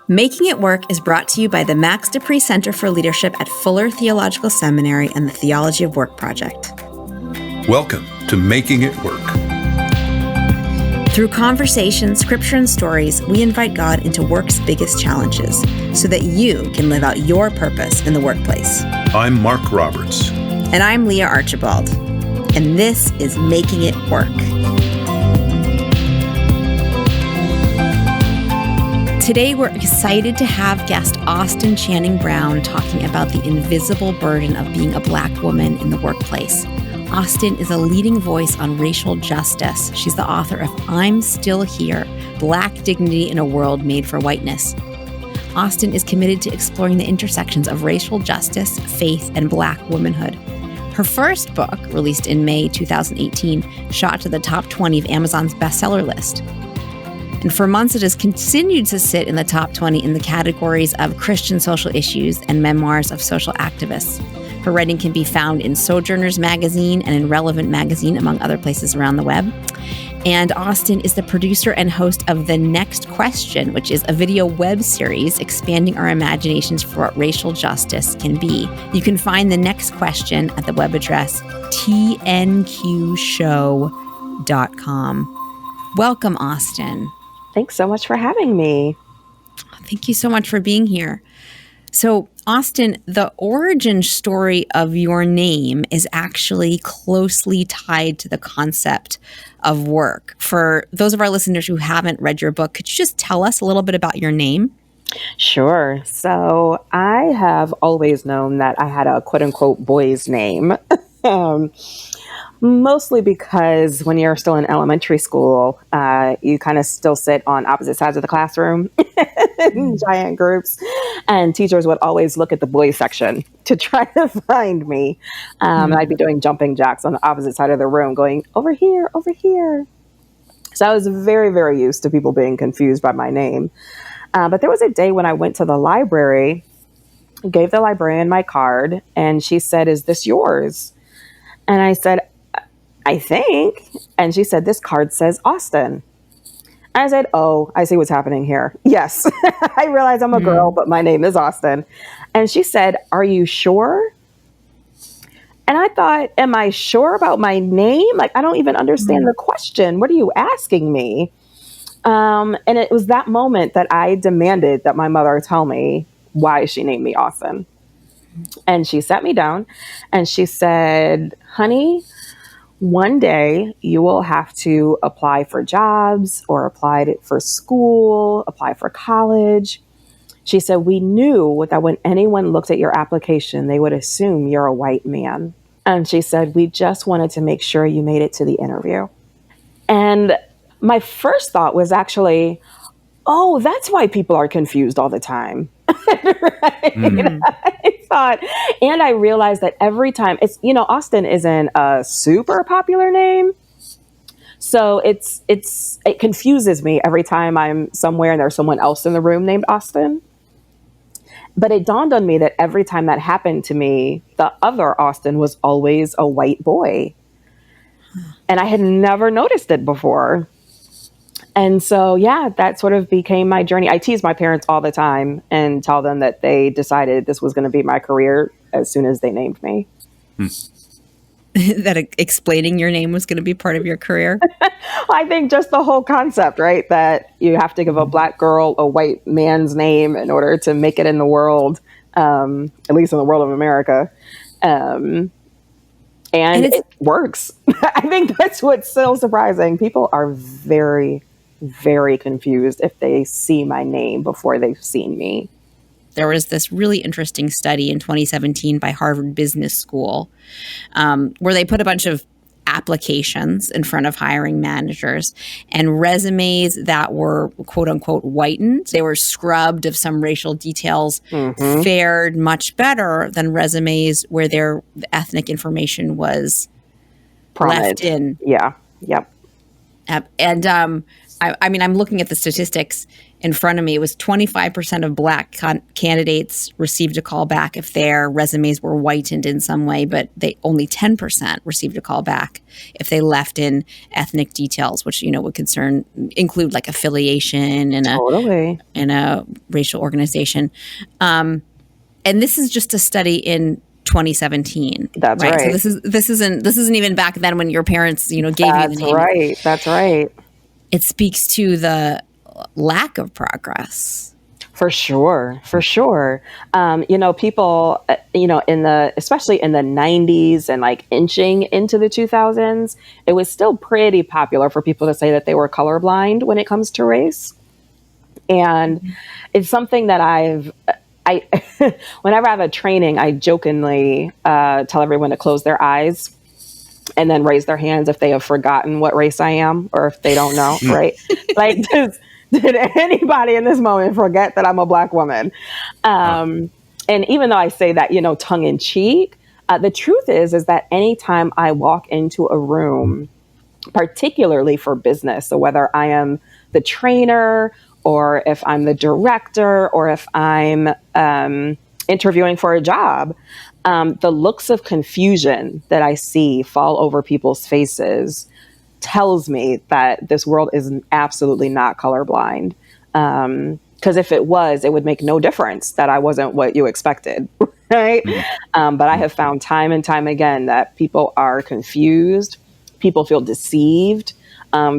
Making It Work is brought to you by the Max Dupree Center for Leadership at Fuller Theological Seminary and the Theology of Work Project. Welcome to Making It Work. Through conversation, scripture, and stories, we invite God into work's biggest challenges so that you can live out your purpose in the workplace. I'm Mark Roberts. And I'm Leah Archibald. And this is Making It Work. Today, we're excited to have guest Austin Channing Brown talking about the invisible burden of being a Black woman in the workplace. Austin is a leading voice on racial justice. She's the author of I'm Still Here, Black Dignity in a World Made for Whiteness. Austin is committed to exploring the intersections of racial justice, faith, and Black womanhood. Her first book, released in May 2018, shot to the top 20 of Amazon's bestseller list. And for months, it has continued to sit in the top 20 in the categories of Christian social issues and memoirs of social activists. Her writing can be found in Sojourners Magazine and in Relevant Magazine, among other places around the web. And Austin is the producer and host of The Next Question, which is a video web series expanding our imaginations for what racial justice can be. You can find The Next Question at the web address tnqshow.com. Welcome, Austin. Thanks so much for having me. Thank you so much for being here. So, Austin, the origin story of your name is actually closely tied to the concept of work. For those of our listeners who haven't read your book, could you just tell us a little bit about your name? Sure. So I have always known that I had a quote unquote boy's name. Mostly because when you're still in elementary school, you kind of still sit on opposite sides of the classroom in giant groups. And teachers would always look at the boys section to try to find me. And I'd be doing jumping jacks on the opposite side of the room going, over here, over here. So I was very, very used to people being confused by my name. But there was a day when I went to the library, gave the librarian my card, and she said, "Is this yours?" And I said, "I think." And she said, "This card says Austin." I said, "Oh, I see what's happening here. Yes, I realize I'm a girl, but my name is Austin." And she said, "Are you sure?" And I thought, am I sure about my name? Like, I don't even understand the question. What are you asking me? And it was that moment that I demanded that my mother tell me why she named me Austin. And she sat me down and she said, "Honey, one day you will have to apply for jobs or apply for school, apply for college." She said, "We knew that when anyone looked at your application, they would assume you're a white man." And she said, "We just wanted to make sure you made it to the interview." And my first thought was actually, oh, that's why people are confused all the time. Right? I thought, and I realized that every time Austin isn't a super popular name. So it confuses me every time I'm somewhere and there's someone else in the room named Austin. But it dawned on me that every time that happened to me, the other Austin was always a white boy. And I had never noticed it before. And so, yeah, that sort of became my journey. I tease my parents all the time and tell them that they decided this was going to be my career as soon as they named me. That explaining your name was going to be part of your career? I think just the whole concept, right? That you have to give a Black girl a white man's name in order to make it in the world, at least in the world of America. And it works. I think that's what's so surprising. People are very, very confused if they see my name before they've seen me. There was this really interesting study in 2017 by Harvard Business School where they put a bunch of applications in front of hiring managers, and resumes that were quote unquote whitened, they were scrubbed of some racial details, fared much better than resumes where their ethnic information was left in. Yeah. Yep. And I mean, I'm looking at the statistics. in front of me. It was 25% of Black candidates received a call back if their resumes were whitened in some way, but they only 10% received a call back if they left in ethnic details, which, would include like affiliation and a racial organization. And this is just a study in 2017. That's right. So this isn't even back then when your parents, gave you the name. That's right. That's right. It speaks to the lack of progress. For sure. People, especially in the 90s and like inching into the 2000s, it was still pretty popular for people to say that they were colorblind when it comes to race. And it's something that whenever I have a training, I jokingly tell everyone to close their eyes and then raise their hands if they have forgotten what race I am or if they don't know, right? Like, did anybody in this moment forget that I'm a Black woman? And even though I say that, tongue in cheek, the truth is that anytime I walk into a room, particularly for business, so whether I am the trainer or if I'm the director or if I'm interviewing for a job, the looks of confusion that I see fall over people's faces tells me that this world is absolutely not colorblind. Because if it was, it would make no difference that I wasn't what you expected, right? But I have found time and time again that people are confused, people feel deceived,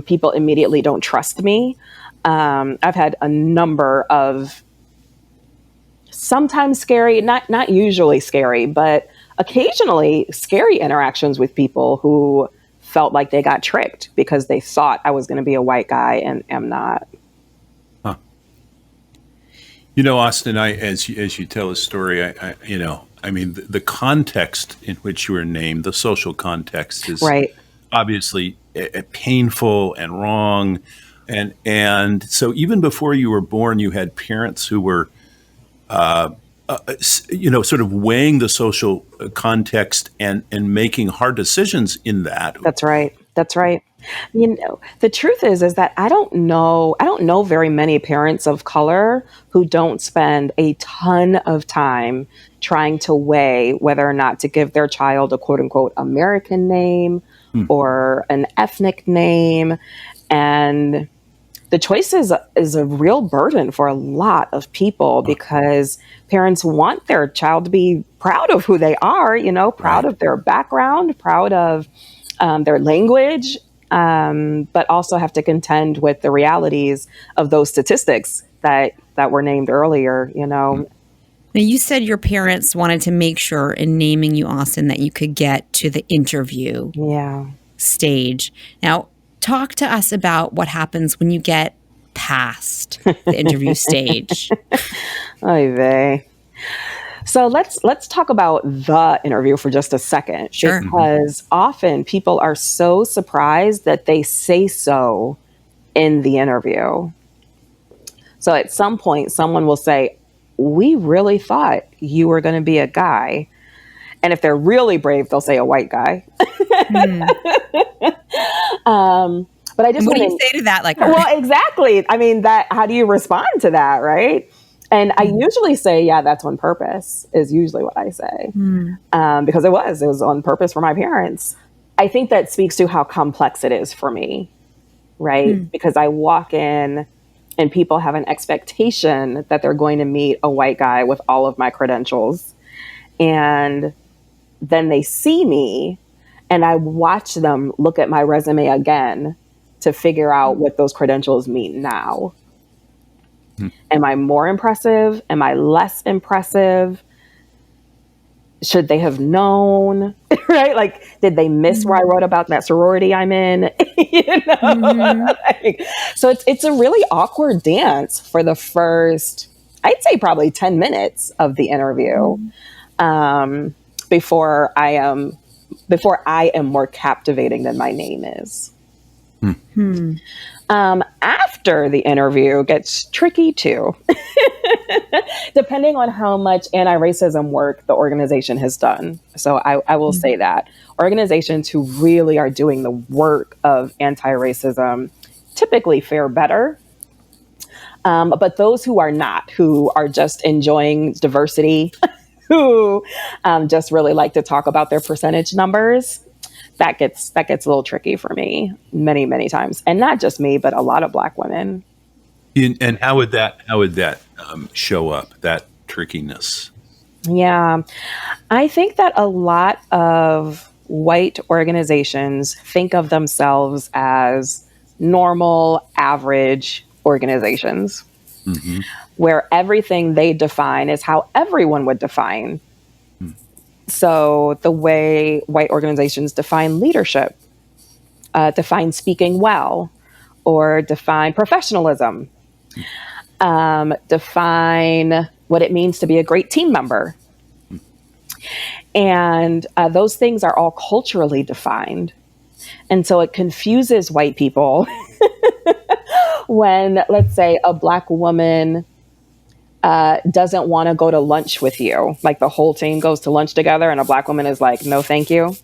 people immediately don't trust me. I've had a number of sometimes scary, not usually scary, but occasionally scary interactions with people who felt like they got tricked because they thought I was going to be a white guy and am not. Huh. Austin, as you tell a story, the context in which you were named, the social context is right. Obviously painful and wrong. And so even before you were born, you had parents who were, sort of weighing the social context and making hard decisions in that. That's right. The truth is that I don't know very many parents of color who don't spend a ton of time trying to weigh whether or not to give their child a quote unquote American name or an ethnic name. And the choice is a real burden for a lot of people because parents want their child to be proud of who they are, proud of their background, proud of their language, but also have to contend with the realities of those statistics that were named earlier, Now, you said your parents wanted to make sure in naming you, Austin, that you could get to the interview stage. Now, talk to us about what happens when you get past the interview stage. Oy vey. So let's talk about the interview for just a second. Sure. Because often people are so surprised that they say so in the interview. So at some point, someone will say, "We really thought you were going to be a guy." And if they're really brave, they'll say a white guy. But I just what do you say to that? Well, exactly. I mean, how do you respond to that, right? And I usually say, yeah, that's on purpose, is usually what I say. Because it was on purpose for my parents. I think that speaks to how complex it is for me, right? Because I walk in and people have an expectation that they're going to meet a white guy with all of my credentials. And then they see me and I watch them look at my resume again to figure out what those credentials mean now. Am I more impressive? Am I less impressive? Should they have known? Right? Like, did they miss where I wrote about that sorority I'm in? So it's a really awkward dance for the first, I'd say probably 10 minutes of the interview, before I am more captivating than my name is. After the interview gets tricky too, depending on how much anti-racism work the organization has done. So I will say that organizations who really are doing the work of anti-racism typically fare better. But those who are not, who are just enjoying diversity, who just really like to talk about their percentage numbers, that gets a little tricky for me many, many times. And not just me, but a lot of Black women. And how would that show up, that trickiness? Yeah, I think that a lot of white organizations think of themselves as normal, average organizations, where everything they define is how everyone would define. So the way white organizations define leadership, define speaking well, or define professionalism, define what it means to be a great team member. And those things are all culturally defined. And so it confuses white people when, let's say, a Black woman doesn't want to go to lunch with you. Like the whole team goes to lunch together and a Black woman is like, no, thank you.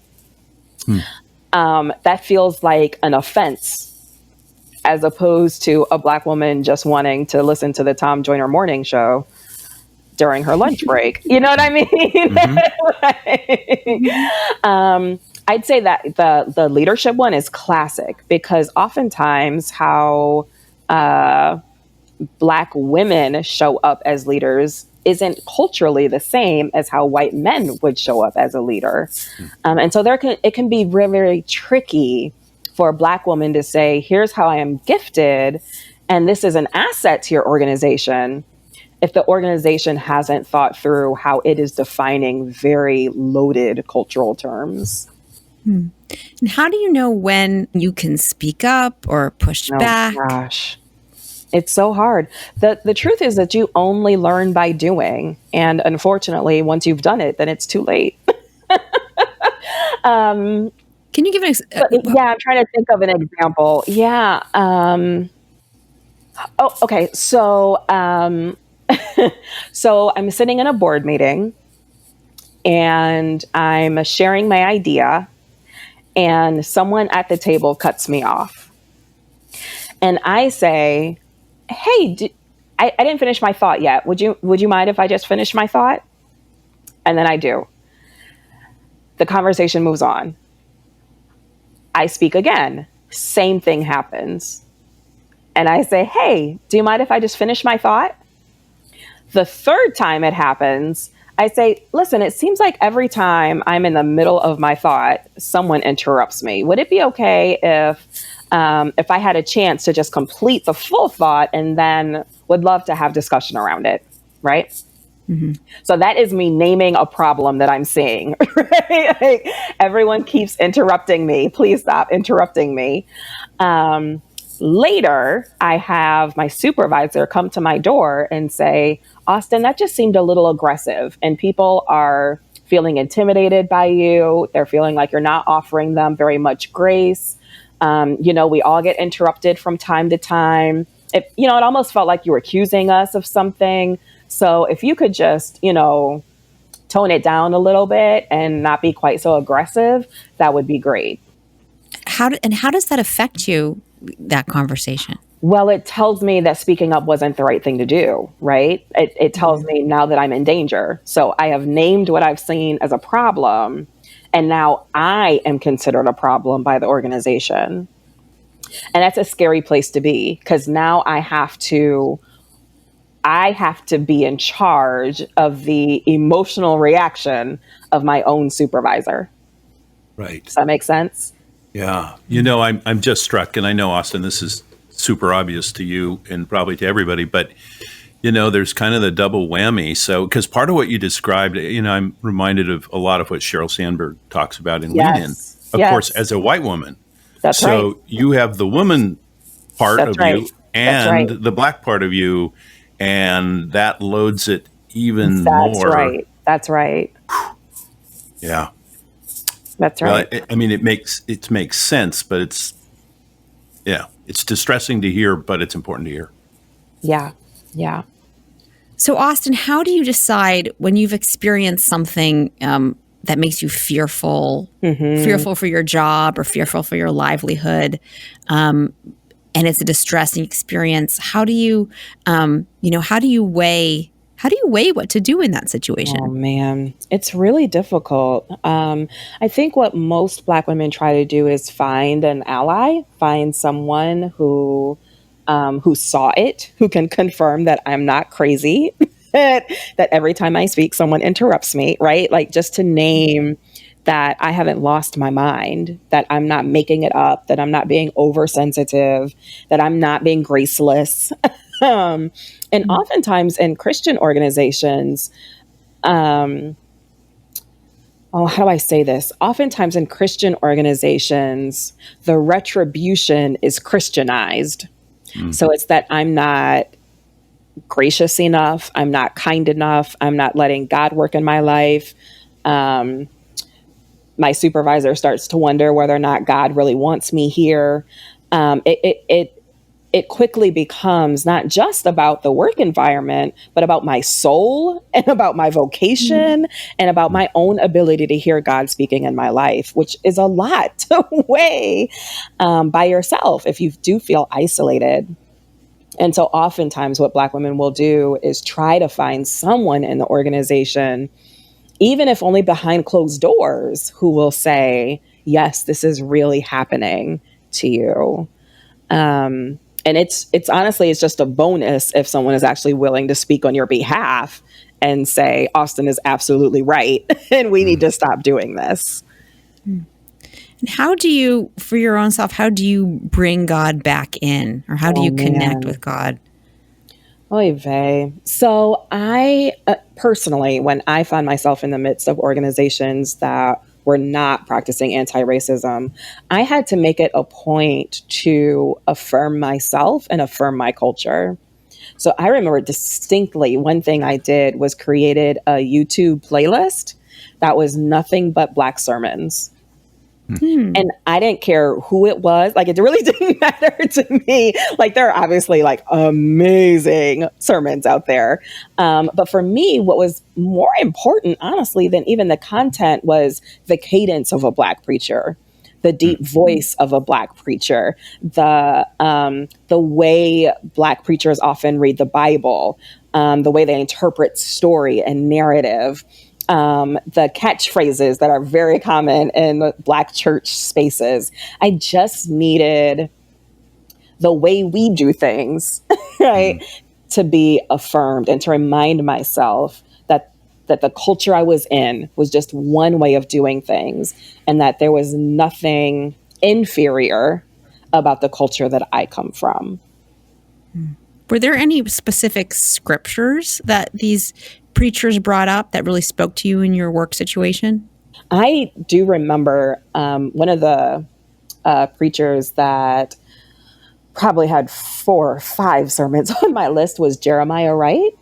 That feels like an offense, as opposed to a Black woman just wanting to listen to the Tom Joyner morning show during her lunch break. You know what I mean? I'd say that the leadership one is classic, because oftentimes how Black women show up as leaders isn't culturally the same as how white men would show up as a leader. And so it can be very, very tricky for a Black woman to say, here's how I am gifted, and this is an asset to your organization, if the organization hasn't thought through how it is defining very loaded cultural terms. And how do you know when you can speak up or push back? Gosh, it's so hard. The truth is that you only learn by doing. And unfortunately, once you've done it, then it's too late. Can you give an yeah, I'm trying to think of an example. Yeah. Okay. So, so I'm sitting in a board meeting and I'm sharing my idea, and someone at the table cuts me off. And I say, hey, I didn't finish my thought yet. Would you mind if I just finish my thought? And then I do. The conversation moves on. I speak again. Same thing happens. And I say, hey, do you mind if I just finish my thought? The third time it happens, I say, listen, it seems like every time I'm in the middle of my thought, someone interrupts me. Would it be okay if I had a chance to just complete the full thought, and then would love to have discussion around it, right? So that is me naming a problem that I'm seeing, right? Like, everyone keeps interrupting me. Please stop interrupting me. Later, I have my supervisor come to my door and say, Austin, that just seemed a little aggressive, and people are feeling intimidated by you. They're feeling like you're not offering them very much grace. We all get interrupted from time to time. It almost felt like you were accusing us of something. So if you could just, tone it down a little bit and not be quite so aggressive, that would be great. How does that affect you, that conversation? Well, it tells me that speaking up wasn't the right thing to do, right? It tells me now that I'm in danger. So I have named what I've seen as a problem, and now I am considered a problem by the organization. And that's a scary place to be, because now I have to be in charge of the emotional reaction of my own supervisor. Right. Does that make sense? Yeah. I'm just struck, and I know, Austin, this is super obvious to you and probably to everybody, but, there's kind of the double whammy. So, because part of what you described, I'm reminded of a lot of what Sheryl Sandberg talks about in Lean In, of course, as a white woman. That's right. So you have the woman part of you and the Black part of you, and that loads it even more. That's right. Yeah. That's right. Well, it makes sense, but it's distressing to hear, but it's important to hear. Yeah. Yeah. So, Austin, how do you decide when you've experienced something that makes you fearful for your job or fearful for your livelihood, and and it's a distressing experience. How do you, how do you weigh what to do in that situation? Oh man, it's really difficult. I think what most Black women try to do is find an ally, find someone who saw it, who can confirm that I'm not crazy, that every time I speak, someone interrupts me, right? Like just to name that I haven't lost my mind, that I'm not making it up, that I'm not being oversensitive, that I'm not being graceless. And oftentimes in Christian organizations, how do I say this? Oftentimes in Christian organizations, the retribution is Christianized. So it's that I'm not gracious enough, I'm not kind enough, I'm not letting God work in my life. My supervisor starts to wonder whether or not God really wants me here. It quickly becomes not just about the work environment, but about my soul and about my vocation and about my own ability to hear God speaking in my life, which is a lot to weigh by yourself if you do feel isolated. And so oftentimes what Black women will do is try to find someone in the organization, even if only behind closed doors, who will say, yes, this is really happening to you. And it's honestly, it's just a bonus if someone is actually willing to speak on your behalf and say, Austin is absolutely right, and we need to stop doing this. And how do you, for your own self, how do you bring God back in, or how do you connect with God? Oy vey. So I personally, when I found myself in the midst of organizations that were not practicing anti-racism, I had to make it a point to affirm myself and affirm my culture. So I remember distinctly one thing I did was created a YouTube playlist that was nothing but Black sermons. And I didn't care who it was. Like, it really didn't matter to me. Like, there are obviously like amazing sermons out there. But for me, what was more important, honestly, than even the content was the cadence of a Black preacher, the deep voice of a Black preacher, the way Black preachers often read the Bible, the way they interpret story and narrative. The catchphrases that are very common in Black church spaces. I just needed the way we do things, right, to be affirmed and to remind myself that the culture I was in was just one way of doing things, and that there was nothing inferior about the culture that I come from. Were there any specific scriptures that these preachers brought up that really spoke to you in your work situation? I do remember one of the preachers that probably had 4 or 5 sermons on my list was Jeremiah Wright.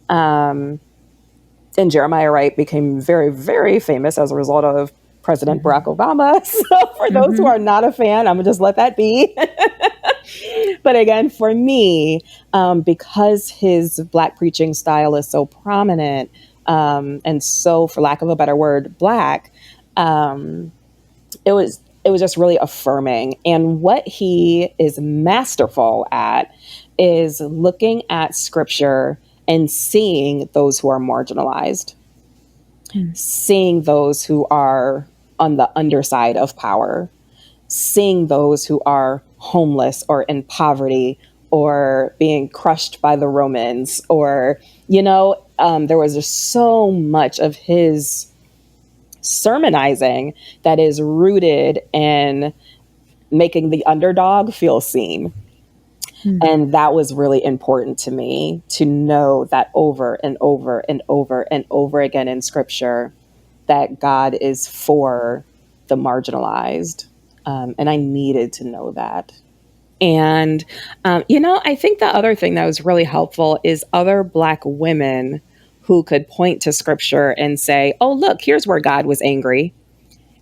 And Jeremiah Wright became very, very famous as a result of President Barack Obama. So for those who are not a fan, I'm gonna just let that be. But again, for me, because his Black preaching style is so prominent, and so, for lack of a better word, Black, it was just really affirming. And what he is masterful at is looking at scripture and seeing those who are marginalized, seeing those who are on the underside of power, seeing those who are homeless or in poverty or being crushed by the Romans, or, there was just so much of his sermonizing that is rooted in making the underdog feel seen. And that was really important to me, to know that over and over and over and over again in scripture, that God is for the marginalized. And I needed to know that. And, I think the other thing that was really helpful is other Black women who could point to scripture and say, oh, look, here's where God was angry.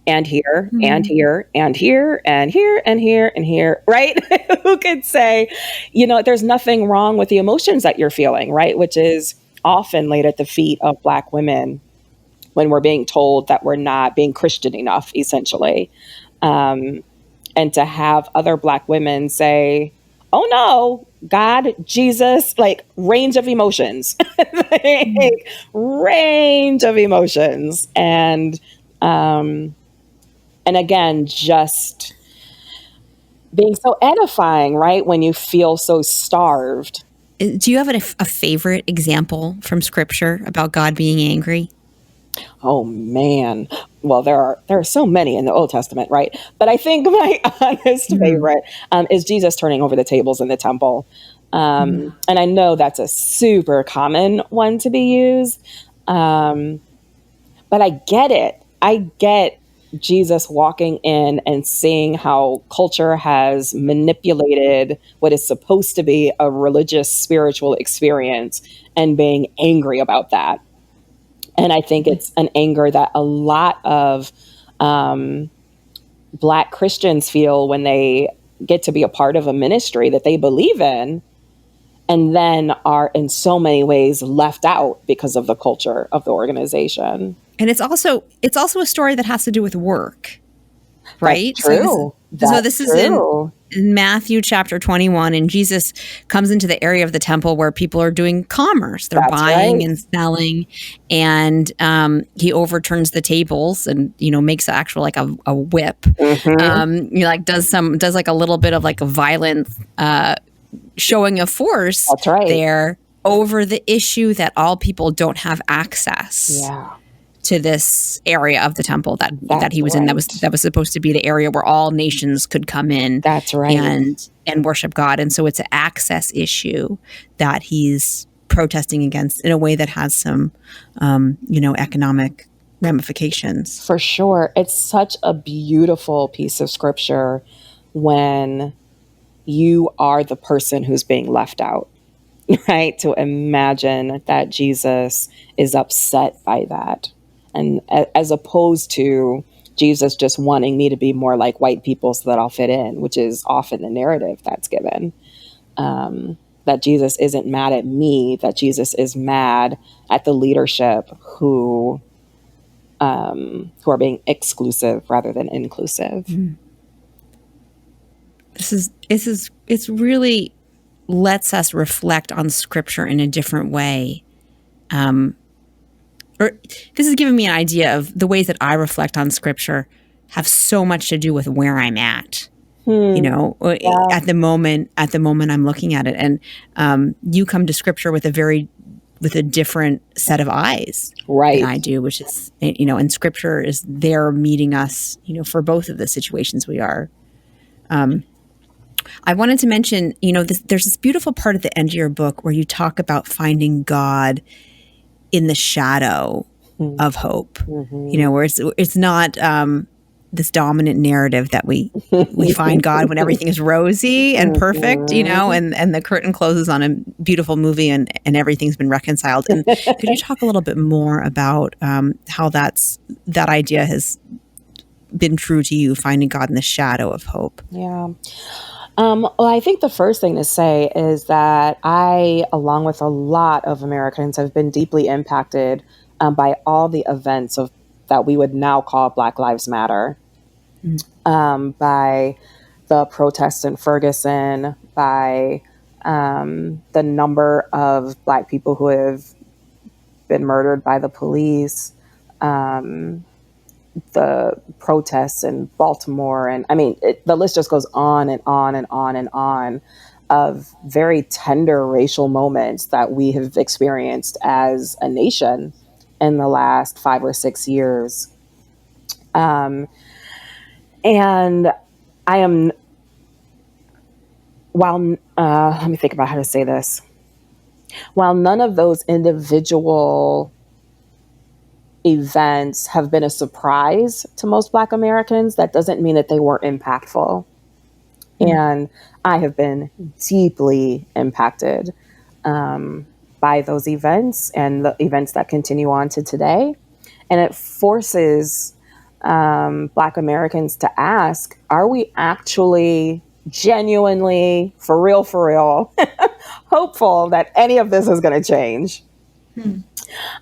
And here, and here, and here, and here, and here, and here, right? Who could say, there's nothing wrong with the emotions that you're feeling, right? Which is often laid at the feet of Black women when we're being told that we're not being Christian enough, essentially. and to have other Black women say, oh no, God, Jesus, like range of emotions, like, range of emotions. And again, just being so edifying, right? When you feel so starved. Do you have a favorite example from scripture about God being angry? Oh man. Well, there are so many in the Old Testament, right? But I think my honest favorite is Jesus turning over the tables in the temple. And I know that's a super common one to be used. But I get it. I get Jesus walking in and seeing how culture has manipulated what is supposed to be a religious, spiritual experience and being angry about that. And I think it's an anger that a lot of Black Christians feel when they get to be a part of a ministry that they believe in, and then are in so many ways left out because of the culture of the organization. And it's also a story that has to do with work, right? That's true. So this is in Matthew chapter 21, and Jesus comes into the area of the temple where people are doing commerce. They're buying and selling, and he overturns the tables and, makes actual like a whip. Does like a little bit of like a violent showing of force there over the issue that all people don't have access to this area of the temple that he was in. That was supposed to be the area where all nations could come in. That's right. And worship God. And so it's an access issue that he's protesting against in a way that has some, economic ramifications. For sure. It's such a beautiful piece of scripture when you are the person who's being left out, right? To imagine that Jesus is upset by that. And as opposed to Jesus just wanting me to be more like white people so that I'll fit in, which is often the narrative that's given. That Jesus isn't mad at me, that Jesus is mad at the leadership who are being exclusive rather than inclusive. It's really lets us reflect on scripture in a different way. This has given me an idea of the ways that I reflect on scripture have so much to do with where I'm at, at the moment I'm looking at it. And you come to scripture with a different set of eyes than I do, which is, and scripture is there meeting us, for both of the situations we are. I wanted to mention, there's this beautiful part at the end of your book where you talk about finding God in the shadow of hope, where it's not this dominant narrative that we find God when everything is rosy and perfect, and the curtain closes on a beautiful movie and everything's been reconciled. And could you talk a little bit more about how that idea has been true to you, finding God in the shadow of hope? Yeah. Well, I think the first thing to say is that I, along with a lot of Americans, have been deeply impacted by all the events that we would now call Black Lives Matter, by the protests in Ferguson, by the number of Black people who have been murdered by the police, the protests in Baltimore. And I mean, the list just goes on and on and on and on of very tender racial moments that we have experienced as a nation in the last 5 or 6 years. And I am, let me think about how to say this. While none of those individual events have been a surprise to most Black Americans, that doesn't mean that they weren't impactful. And I have been deeply impacted by those events and the events that continue on to today. And it forces Black Americans to ask, are we actually genuinely, for real, hopeful that any of this is going to change?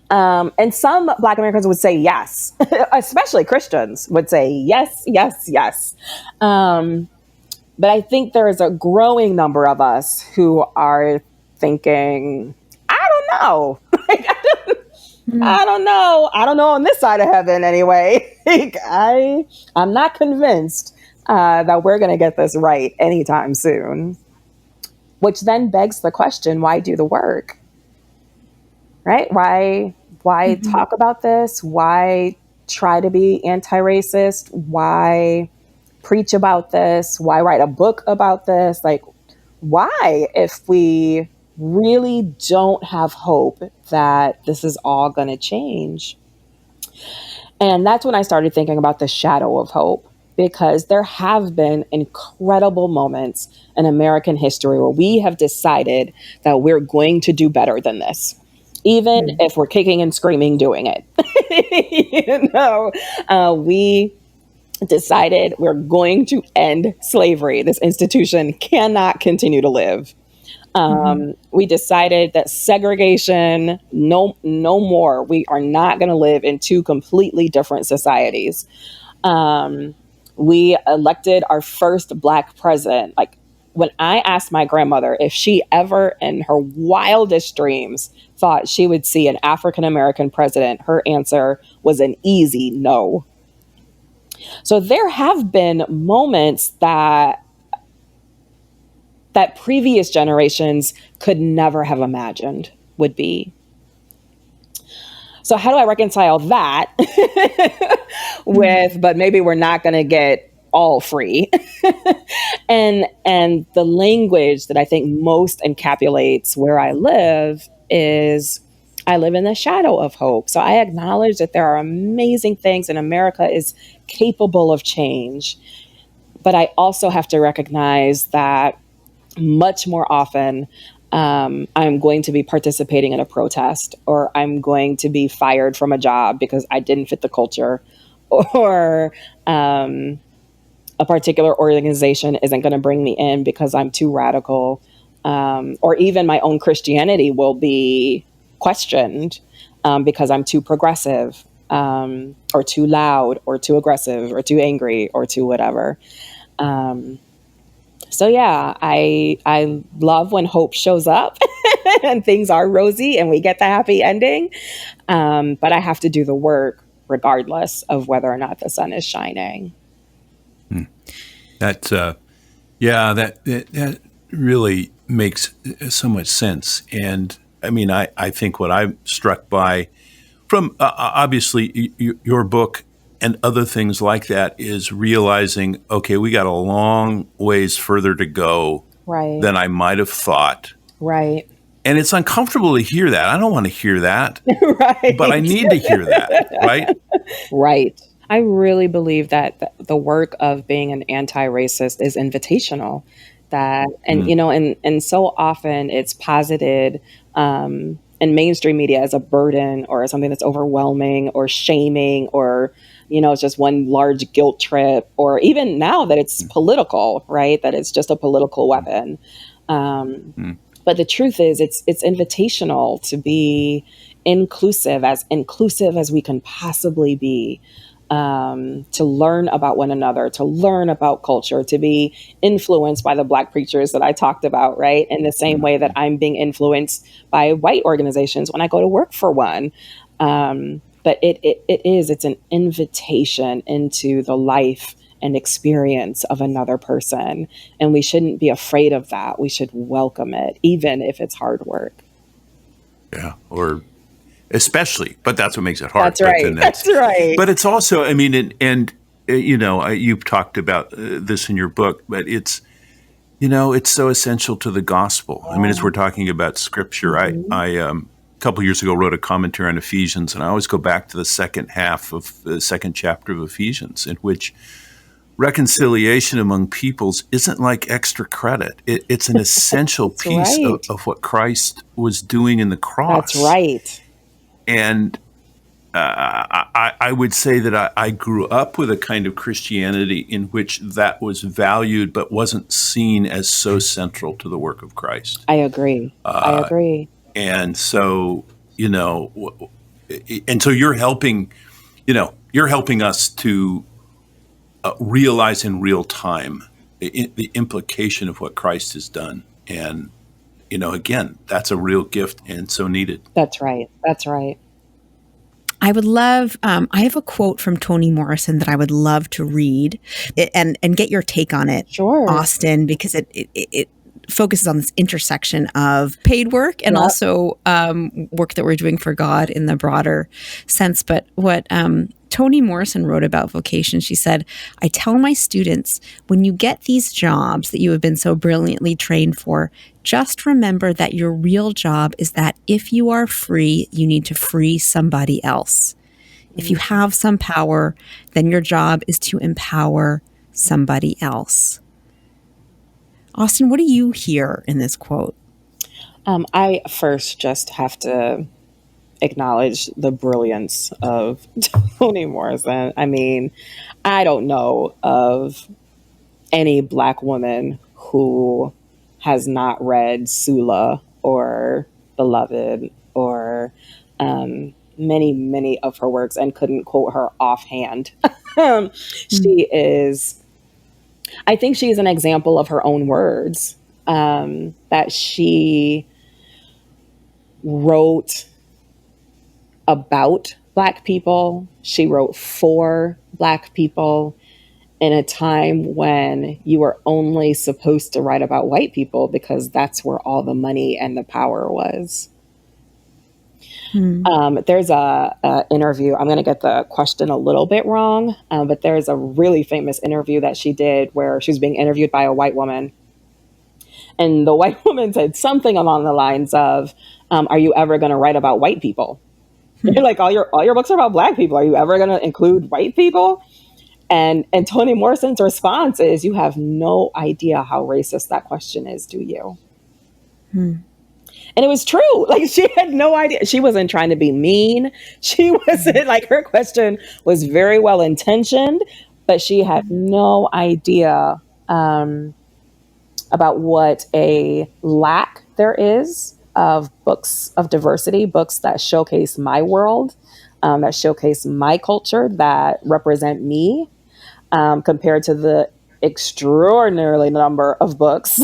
And some Black Americans would say yes, especially Christians would say yes, yes, yes. But I think there is a growing number of us who are thinking, I don't know. Like, I don't know. I don't know on this side of heaven anyway. Like, I'm not convinced that we're going to get this right anytime soon. Which then begs the question, why do the work? Right? Why talk about this? Why try to be anti-racist? Why preach about this? Why write a book about this? Like, why, if we really don't have hope that this is all going to change? And that's when I started thinking about the shadow of hope, because there have been incredible moments in American history where we have decided that we're going to do better than this, even if we're kicking and screaming doing it. We decided we're going to end slavery. This institution cannot continue to live. We decided that segregation, no more. We are not going to live in two completely different societies. We elected our first Black president. Like, when I asked my grandmother if she ever in her wildest dreams thought she would see an African American president, her answer was an easy no. So there have been moments that previous generations could never have imagined would be. So how do I reconcile that with, but maybe we're not going to get all free? and the language that I think most encapsulates where I live is, I live in the shadow of hope. So I acknowledge that there are amazing things and America is capable of change. But I also have to recognize that much more often, I'm going to be participating in a protest, or I'm going to be fired from a job because I didn't fit the culture, or a particular organization isn't going to bring me in because I'm too radical, or even my own Christianity will be questioned because I'm too progressive, or too loud, or too aggressive, or too angry, or too whatever. So yeah, I love when hope shows up and things are rosy and we get the happy ending. But I have to do the work regardless of whether or not the sun is shining. That really makes so much sense. And I mean, I think what I'm struck by from obviously your book and other things like that is realizing, okay, we got a long ways further to go than I might have thought. Right. And it's uncomfortable to hear that. I don't want to hear that. Right. But I need to hear that, right? Right. I really believe that the work of being an anti-racist is invitational. That, and you know, and so often it's posited in mainstream media as a burden or as something that's overwhelming or shaming, or it's just one large guilt trip, or even now that it's political, right? That it's just a political weapon. But the truth is, it's invitational to be inclusive as we can possibly be, to learn about one another, to learn about culture, to be influenced by the Black preachers that I talked about, right? In the same way that I'm being influenced by white organizations when I go to work for one. But it's an invitation into the life and experience of another person. And we shouldn't be afraid of that. We should welcome it, even if it's hard work. Yeah, or especially, but that's what makes it hard. That's right. That's right. But it's also, I mean, and you've talked about this in your book, but it's so essential to the gospel. I mean, as we're talking about scripture, I a couple years ago wrote a commentary on Ephesians, and I always go back to the second half of the second chapter of Ephesians, in which reconciliation among peoples isn't like extra credit. It's an essential piece of what Christ was doing in the cross. That's right. And I would say that I grew up with a kind of Christianity in which that was valued but wasn't seen as so central to the work of Christ. I agree. And so you know, and so you're helping us to realize in real time the implication of what Christ has done. And, again, that's a real gift and so needed. That's right. That's right. I would love, I have a quote from Toni Morrison that I would love to read and get your take on it, Sure. Austin, because it focuses on this intersection of paid work and also work that we're doing for God in the broader sense. But what Toni Morrison wrote about vocation, she said, "I tell my students, when you get these jobs that you have been so brilliantly trained for, just remember that your real job is that if you are free, you need to free somebody else. If you have some power, then your job is to empower somebody else." Austin, what do you hear in this quote? I first just have to acknowledge the brilliance of Toni Morrison. I mean, I don't know of any Black woman who has not read Sula or Beloved or many, many of her works and couldn't quote her offhand. She is, I think she is an example of her own words, that she wrote about Black people. She wrote for Black people in a time when you were only supposed to write about white people because that's where all the money and the power was. There's a interview. I'm going to get the question a little bit wrong, but there's a really famous interview that she did where she was being interviewed by a white woman. And the white woman said something along the lines of, are you ever going to write about white people? You're like, all your books are about Black people. Are you ever going to include white people? And Toni Morrison's response is, you have no idea how racist that question is, do you? And it was true. Like, she had no idea. She wasn't trying to be mean. She wasn't, like, her question was very well intentioned, but she had no idea about what a lack there is of books of diversity, books that showcase my world, that showcase my culture, that represent me, compared to the extraordinarily number of books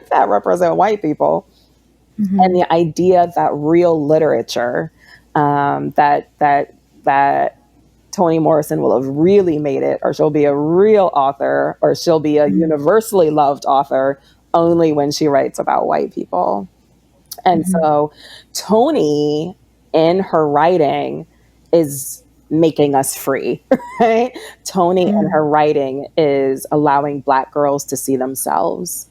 that represent white people. And the idea that real literature, that Toni Morrison will have really made it, or she'll be a real author, or she'll be a universally loved author only when she writes about white people. And so Toni, in her writing, is making us free, right? Toni in her writing is allowing Black girls to see themselves.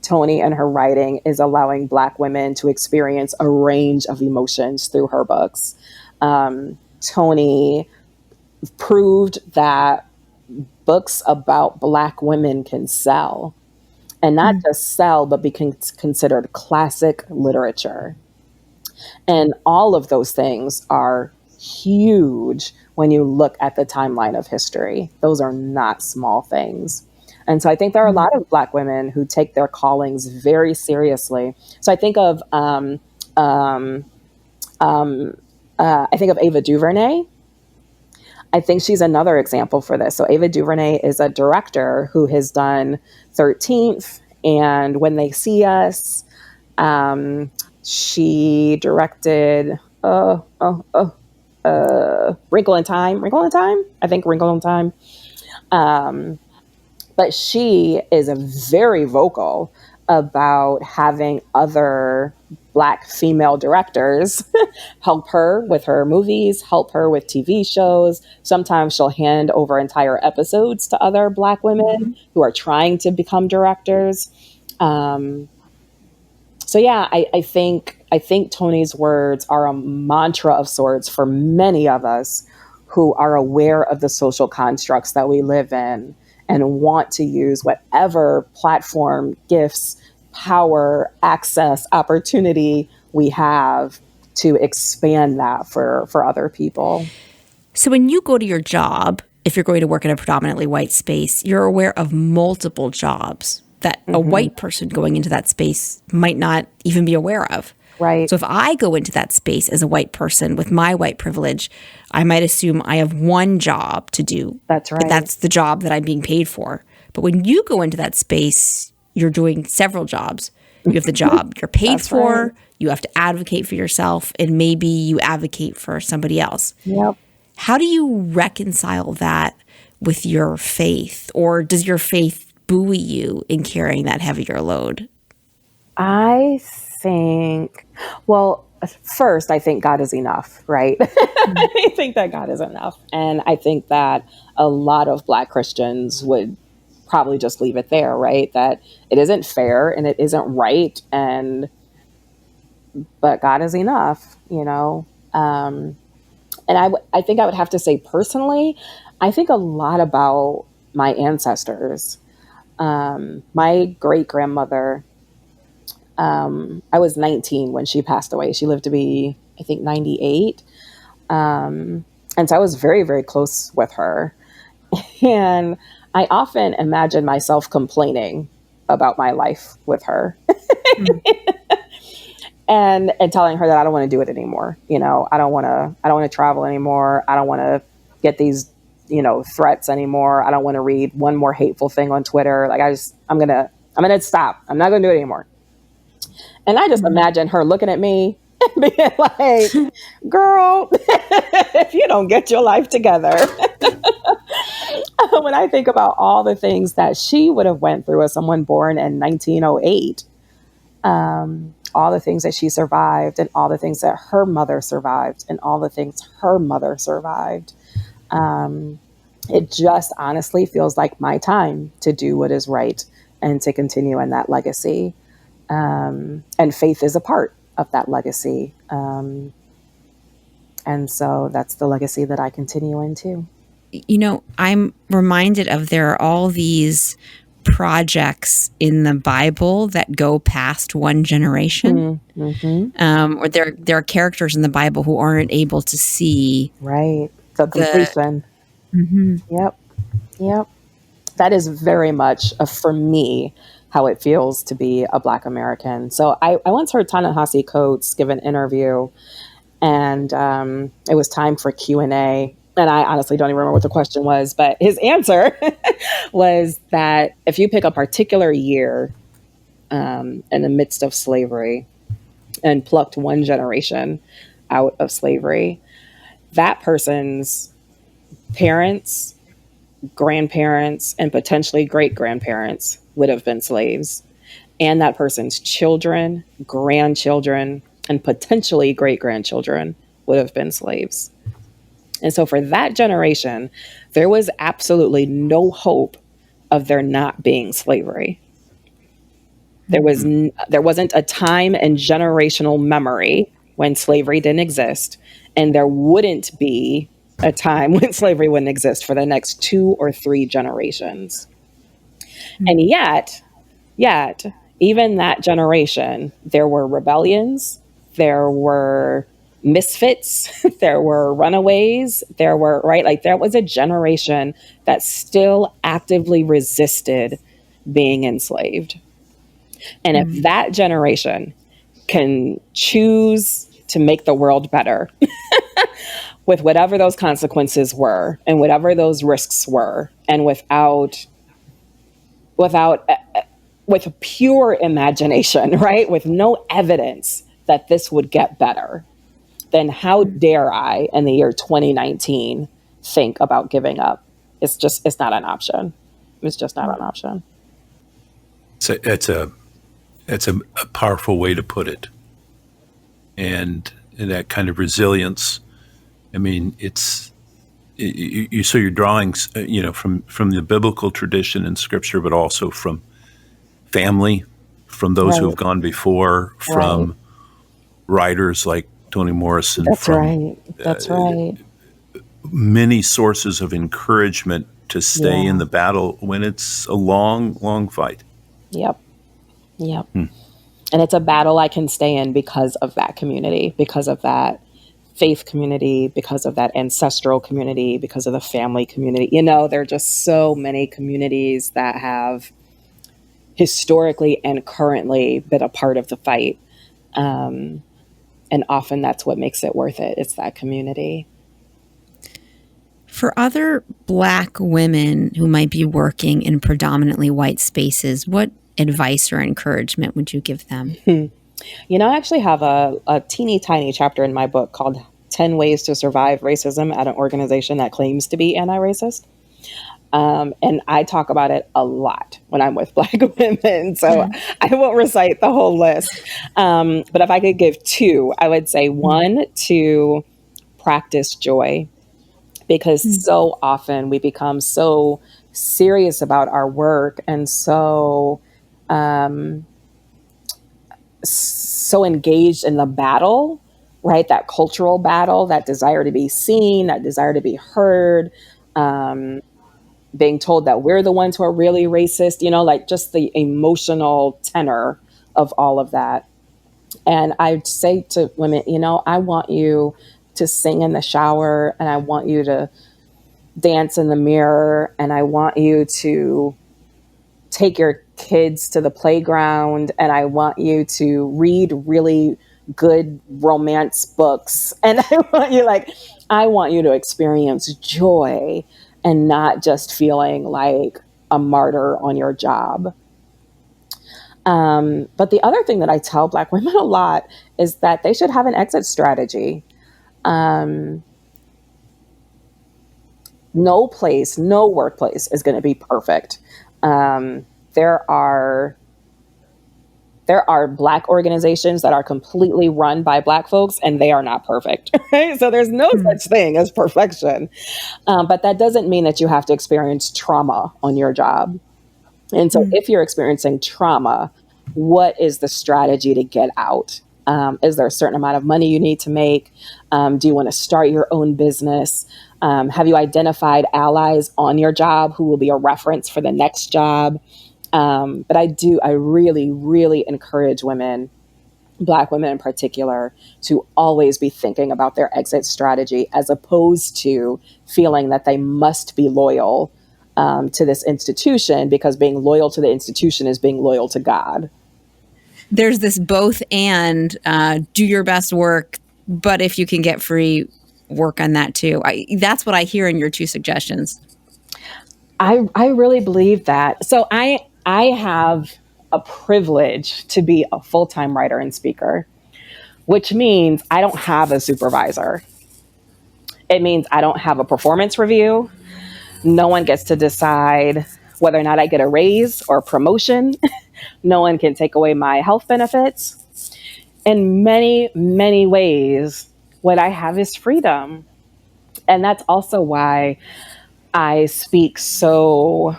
Toni in her writing is allowing Black women to experience a range of emotions through her books. Toni proved that books about Black women can sell, and not just sell, but be considered classic literature. And all of those things are huge when you look at the timeline of history. Those are not small things. And so I think there are a lot of Black women who take their callings very seriously. So I think of Ava DuVernay. I think she's another example for this. So Ava DuVernay is a director who has done 13th and When They See Us. She directed Wrinkle in Time. I think Wrinkle in Time. But she is very vocal about having other Black female directors help her with her movies, help her with TV shows. Sometimes she'll hand over entire episodes to other Black women who are trying to become directors. So yeah, I think Toni's words are a mantra of sorts for many of us who are aware of the social constructs that we live in and want to use whatever platform, gifts, power, access, opportunity we have to expand that for other people. So when you go to your job, if you're going to work in a predominantly white space, you're aware of multiple jobs that a white person going into that space might not even be aware of. Right. So if I go into that space as a white person with my white privilege, I might assume I have one job to do. That's right. But that's the job that I'm being paid for. But when you go into that space, you're doing several jobs. You have the job you're paid That's for, right. you have to advocate for yourself, and maybe you advocate for somebody else. Yep. How do you reconcile that with your faith? Or does your faith buoy you in carrying that heavier load? I think, well, first, I think God is enough, right? I think that God is enough. And I think that a lot of Black Christians would probably just leave it there, right? That it isn't fair and it isn't right. But God is enough, you know? And I think I would have to say personally, I think a lot about my ancestors. My great grandmother, I was 19 when she passed away. She lived to be, I think, 98. And so I was very, very close with her. And I often imagine myself complaining about my life with her and telling her that I don't want to do it anymore. You know, I don't want to travel anymore. I don't want to get these, threats anymore. I don't want to read one more hateful thing on Twitter. Like I'm going to stop. I'm not going to do it anymore. And I just imagine her looking at me and being like, girl, if you don't get your life together. When I think about all the things that she would have went through as someone born in 1908, all the things that she survived and all the things that her mother survived and all the things her mother survived, it just honestly feels like my time to do what is right and to continue in that legacy. And faith is a part of that legacy. And so that's the legacy that I continue into. I'm reminded of there are all these projects in the Bible that go past one generation. Or there are characters in the Bible who aren't able to see right the completion. Yep. That is very much for me how it feels to be a Black American. So I once heard Ta-Nehisi Coates give an interview, and it was time for Q&A. And I honestly don't even remember what the question was, but his answer was that if you pick a particular year in the midst of slavery and plucked one generation out of slavery, that person's parents, grandparents, and potentially great-grandparents would have been slaves. And that person's children, grandchildren, and potentially great-grandchildren would have been slaves. And so for that generation, there was absolutely no hope of there not being slavery. There wasn't a time in generational memory when slavery didn't exist, and there wouldn't be a time when slavery wouldn't exist for the next 2 or 3 generations. And yet, even that generation, there were rebellions, there were misfits, there were runaways, there was a generation that still actively resisted being enslaved. And if that generation can choose to make the world better with whatever those consequences were and whatever those risks were, and with pure imagination, right? With no evidence that this would get better, then how dare I, in the year 2019, think about giving up? It's not an option. It's just not an option. It's a powerful way to put it. And that kind of resilience, I mean, so you're drawing, from the biblical tradition and scripture, but also from family, from those who have gone before, from writers like Toni Morrison. That's right. Many sources of encouragement to stay in the battle when it's a long, long fight. Yep. And it's a battle I can stay in because of that community, because of that faith community, because of that ancestral community, because of the family community. There are just so many communities that have historically and currently been a part of the fight. And often that's what makes it worth it. It's that community. For other Black women who might be working in predominantly white spaces, what advice or encouragement would you give them? I actually have a teeny tiny chapter in my book called 10 Ways to Survive Racism at an Organization That Claims to Be Anti-Racist. And I talk about it a lot when I'm with Black women. So I won't recite the whole list. But if I could give two, I would say one, to practice joy. Because so often we become so serious about our work and so engaged in the battle, right? That cultural battle, that desire to be seen, that desire to be heard, being told that we're the ones who are really racist, like just the emotional tenor of all of that. And I'd say to women, I want you to sing in the shower, and I want you to dance in the mirror, and I want you to take your kids to the playground, and I want you to read really good romance books, and I want you to experience joy and not just feeling like a martyr on your job. But the other thing that I tell Black women a lot is that they should have an exit strategy. No workplace is going to be perfect. There are Black organizations that are completely run by Black folks, and they are not perfect. Right? So there's no such thing as perfection. But that doesn't mean that you have to experience trauma on your job. And so if you're experiencing trauma, what is the strategy to get out? Is there a certain amount of money you need to make? Do you want to start your own business? Have you identified allies on your job who will be a reference for the next job? But I really, really encourage women, Black women in particular, to always be thinking about their exit strategy as opposed to feeling that they must be loyal to this institution, because being loyal to the institution is being loyal to God. There's this both and do your best work, but if you can get free, work on that too. That's what I hear in your two suggestions. I really believe that. So I have a privilege to be a full-time writer and speaker, which means I don't have a supervisor. It means I don't have a performance review. No one gets to decide whether or not I get a raise or a promotion. No one can take away my health benefits. In many, many ways, what I have is freedom. And that's also why I speak so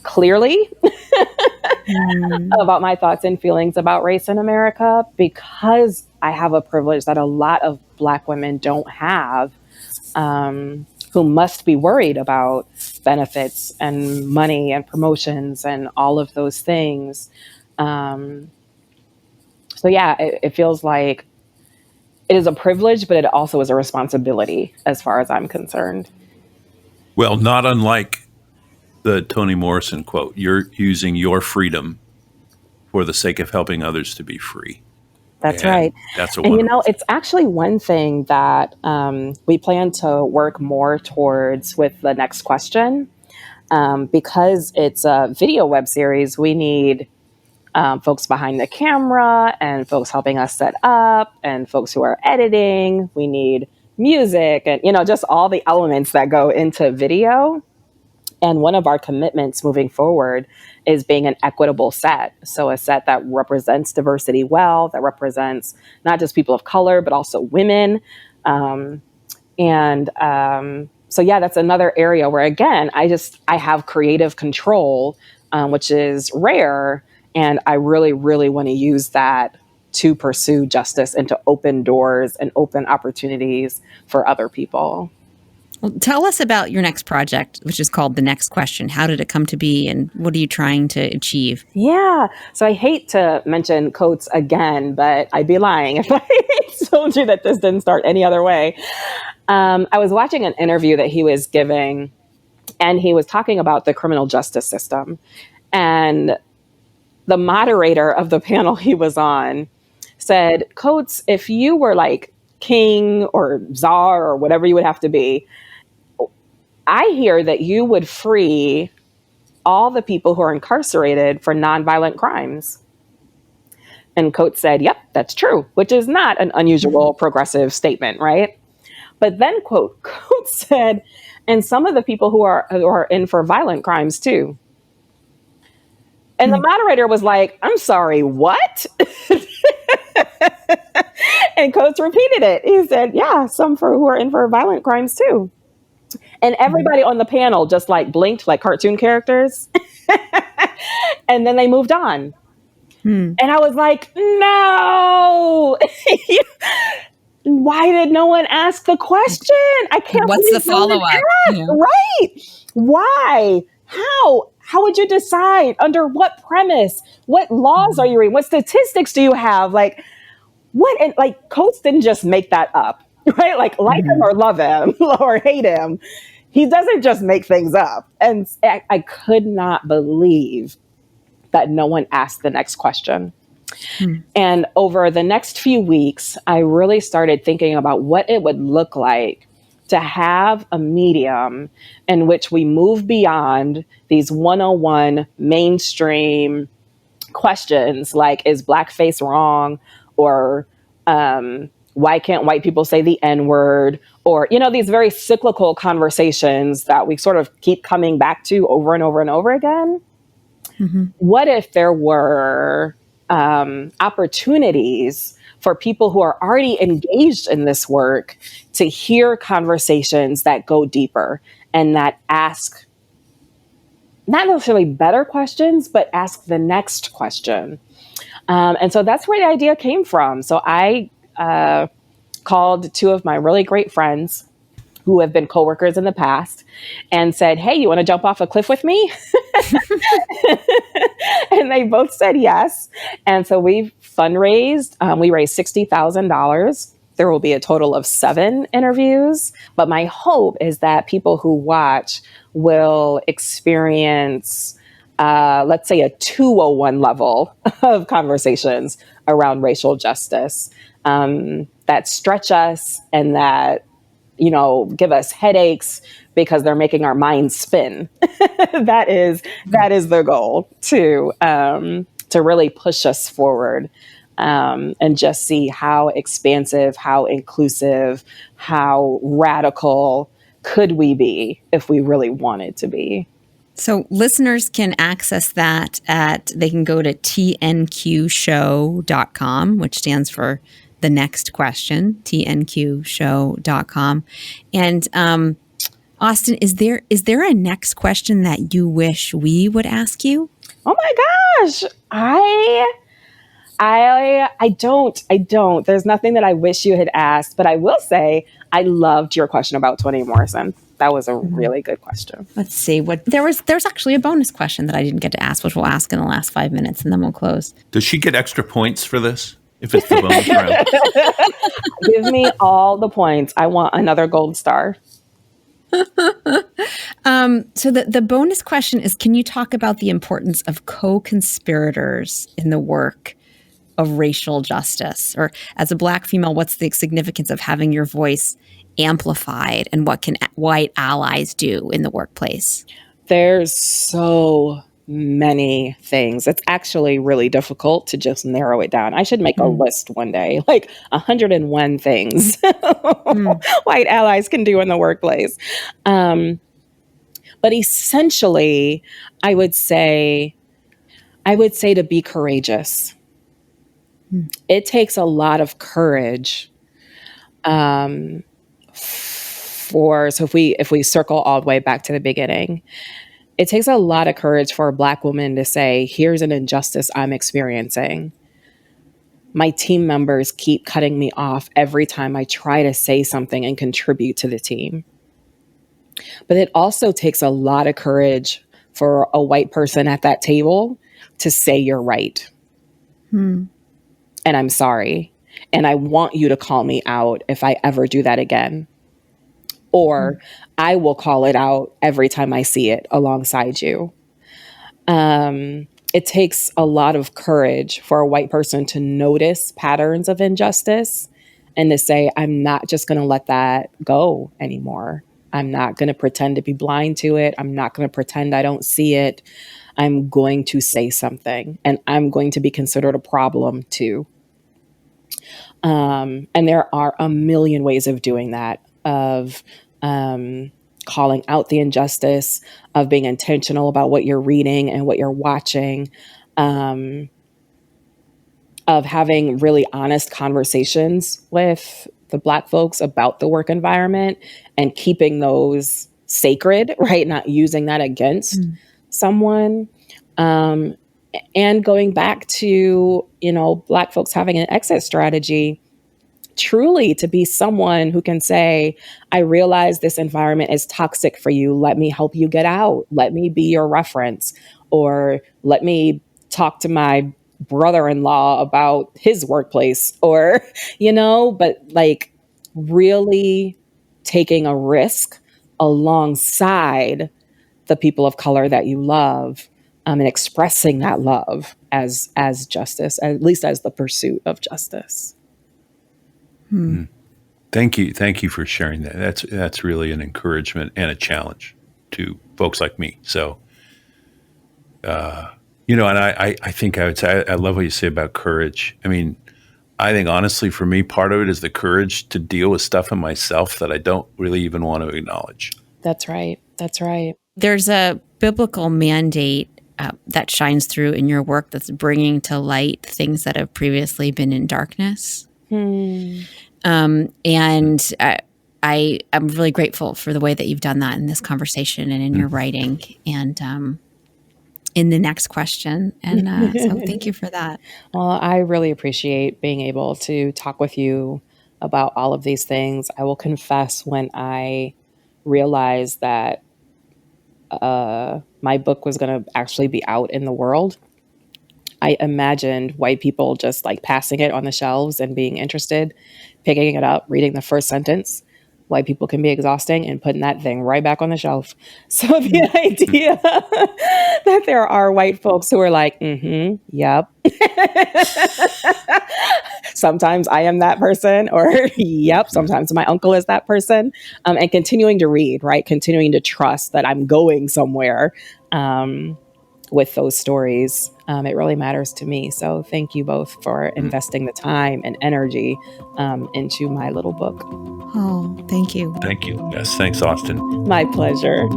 clearly about my thoughts and feelings about race in America, because I have a privilege that a lot of Black women don't have, who must be worried about benefits and money and promotions and all of those things. So yeah, it feels like it is a privilege, but it also is a responsibility as far as I'm concerned. Well, not unlike the Toni Morrison quote, you're using your freedom for the sake of helping others to be free. That's right. That's a and wonderful it's actually one thing that we plan to work more towards with the next question. Because it's a video web series, we need folks behind the camera and folks helping us set up and folks who are editing. We need music and, just all the elements that go into video. And one of our commitments moving forward is being an equitable set. So a set that represents diversity well, that represents not just people of color, but also women. So yeah, that's another area where, again, I have creative control, which is rare. And I really, really want to use that to pursue justice and to open doors and open opportunities for other people. Well, tell us about your next project, which is called The Next Question. How did it come to be, and what are you trying to achieve? Yeah. So I hate to mention Coates again, but I'd be lying if I told you that this didn't start any other way. I was watching an interview that he was giving, and he was talking about the criminal justice system. And the moderator of the panel he was on said, Coates, if you were like king or czar or whatever you would have to be, I hear that you would free all the people who are incarcerated for nonviolent crimes. And Coates said, yep, that's true, which is not an unusual progressive statement, right? But then Coates said, and some of the people who are in for violent crimes too. And the moderator was like, I'm sorry, what? And Coates repeated it. He said, yeah, some who are in for violent crimes too. And everybody on the panel just like blinked like cartoon characters. And then they moved on. And I was like, no. Why did no one ask the question? I can't. What's the follow-up? Yeah. Right. Why? How? How would you decide? Under what premise? What laws are you reading? What statistics do you have? Like, what? And like, Coates didn't just make that up, right? Like him or love him or hate him. He doesn't just make things up. And I could not believe that no one asked the next question. And over the next few weeks, I really started thinking about what it would look like to have a medium in which we move beyond these 101 mainstream questions like, is blackface wrong? Or why can't white people say the N-word? Or, these very cyclical conversations that we sort of keep coming back to over and over and over again. What if there were opportunities for people who are already engaged in this work to hear conversations that go deeper and that ask not necessarily better questions, but ask the next question. And so that's where the idea came from. So I called two of my really great friends who have been coworkers in the past and said, hey, you want to jump off a cliff with me? And they both said yes. And so we've fundraised. We raised $60,000. There will be a total of 7 interviews. But my hope is that people who watch will experience, let's say, a 201 level of conversations around racial justice that stretch us and that give us headaches because they're making our minds spin. That is the goal, to really push us forward and just see how expansive, how inclusive, how radical could we be if we really wanted to be. So listeners can access that they can go to tnqshow.com, which stands for the next question, tnqshow.com. And Austin, is there a next question that you wish we would ask you? Oh my gosh. I don't. There's nothing that I wish you had asked, but I will say I loved your question about Toni Morrison. That was a really good question. Let's see there's actually a bonus question that I didn't get to ask, which we'll ask in the last 5 minutes and then we'll close. Does she get extra points for this? If it's the bonus round. Give me all the points. I want another gold star. So the bonus question is, can you talk about the importance of co-conspirators in the work of racial justice? Or as a Black female, what's the significance of having your voice amplified, and what can white allies do in the workplace? There's so many things. It's actually really difficult to just narrow it down. I should make a list one day, like 101 things white allies can do in the workplace. But essentially, I would say to be courageous. It takes a lot of courage. So if we circle all the way back to the beginning, it takes a lot of courage for a Black woman to say, here's an injustice I'm experiencing. My team members keep cutting me off every time I try to say something and contribute to the team. But it also takes a lot of courage for a white person at that table to say you're right. And I'm sorry. And I want you to call me out if I ever do that again. Or I will call it out every time I see it alongside you. it takes a lot of courage for a white person to notice patterns of injustice and to say, I'm not just going to let that go anymore. I'm not going to pretend to be blind to it. I'm not going to pretend I don't see it. I'm going to say something, and I'm going to be considered a problem too. And there are a million ways of doing that, of calling out the injustice, of being intentional about what you're reading and what you're watching, of having really honest conversations with the Black folks about the work environment and keeping those sacred, right? Not using that against someone. And going back to, Black folks having an exit strategy, truly to be someone who can say, I realize this environment is toxic for you. Let me help you get out. Let me be your reference, or let me talk to my brother-in-law about his workplace, or, but like really taking a risk alongside the people of color that you love, and expressing that love as justice, at least as the pursuit of justice. Thank you for sharing that. That's really an encouragement and a challenge to folks like me. So, and I think I would say, I love what you say about courage. I mean, I think honestly for me, part of it is the courage to deal with stuff in myself that I don't really even want to acknowledge. That's right. There's a biblical mandate that shines through in your work that's bringing to light things that have previously been in darkness. And I'm really grateful for the way that you've done that in this conversation and in your writing and in the next question. And so thank you for that. Well, I really appreciate being able to talk with you about all of these things. I will confess, when I realized that my book was going to actually be out in the world, I imagined white people just like passing it on the shelves and being interested, picking it up, reading the first sentence. White people can be exhausting, and putting that thing right back on the shelf. So the idea that there are white folks who are like, yep. Sometimes I am that person, or yep, sometimes my uncle is that person. And continuing to read, right? Continuing to trust that I'm going somewhere with those stories. It really matters to me. So thank you both for investing the time and energy into my little book. Oh, thank you. Thank you. Yes, thanks, Austin. My pleasure.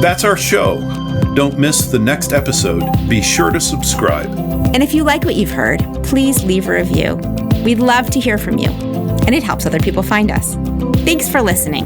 That's our show. Don't miss the next episode. Be sure to subscribe. And if you like what you've heard, please leave a review. We'd love to hear from you, and it helps other people find us. Thanks for listening.